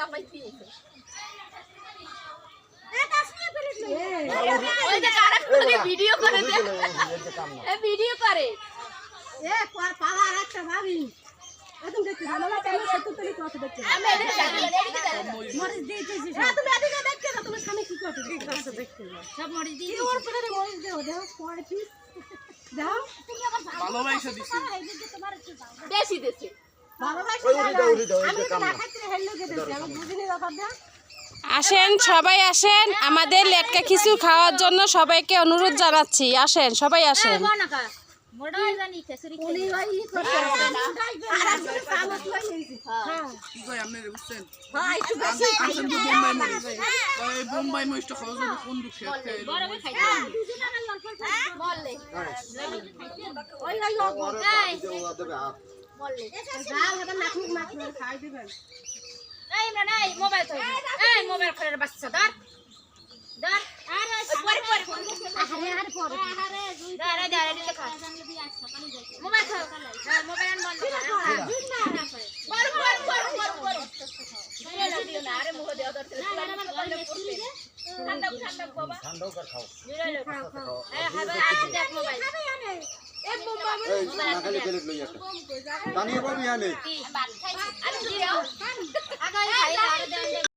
কামাইছি video করে video করে পালা আর একটা ভাবি তুমি দেখতে ভালো লাগে আমি সত্য তুমি কত দেখতে আমি এদিকে মরিচ দিয়ে দিয়েছি তুমি এদিকে দেখতে না তুমি খানে কি কত দেখতে সব মরিচ দিয়ে ওর পরে মরিচ দেও দাও পরে পিস দাও তুমি আবার ভালোবাসা দিছি তোমার বেশি দিছে ভালোবাসা আমি তো না খাইতে হেললে দিয়েছি আমি বুঝিনি ব্যাপারটা আসেন সবাই আসেন আমাদের লেটকা খিচুড়ি খাওয়ার জন্য সবাইকে অনুরোধ জানাচ্ছি আসেন সবাই আসেন মোড়াই জানি খিচুড়ি উনি ওই করতে আর আসলে সামত লই নিয়েছি হ্যাঁ কি কই আপনি বুঝছেন হ্যাঁ একটু বেশি আসেন তো বোম্বাই মরিচ এই বোম্বাই মরিচটা খাওয়া যাবে কোন দুঃখ খেতে বড় খাইতে বললে ওই ওই বললে যাও এটা নাকুক মাছ খাই দিবেন এই ইমরান এই মোবাইল তো এই মোবাইল করে বাচ্চা ধর ধর আরে পরে পরে আরে পরে ধর ধর এটা খা মোবাইল খাও হ্যাঁ মোবাইল আন বন্ধ কর বড় দিও না আরে মুখ দেও ধর ঠান্ডা ঠান্ডা বাবা ঠান্ডাও কর খাও খাও এই হবে আগে দেখ মোবাইল এক বোম্বা এই নাগালে প্লেট লই একটা দানিয়ে পাবি আনে কি ভাত খাই আমি দিও আগে খাই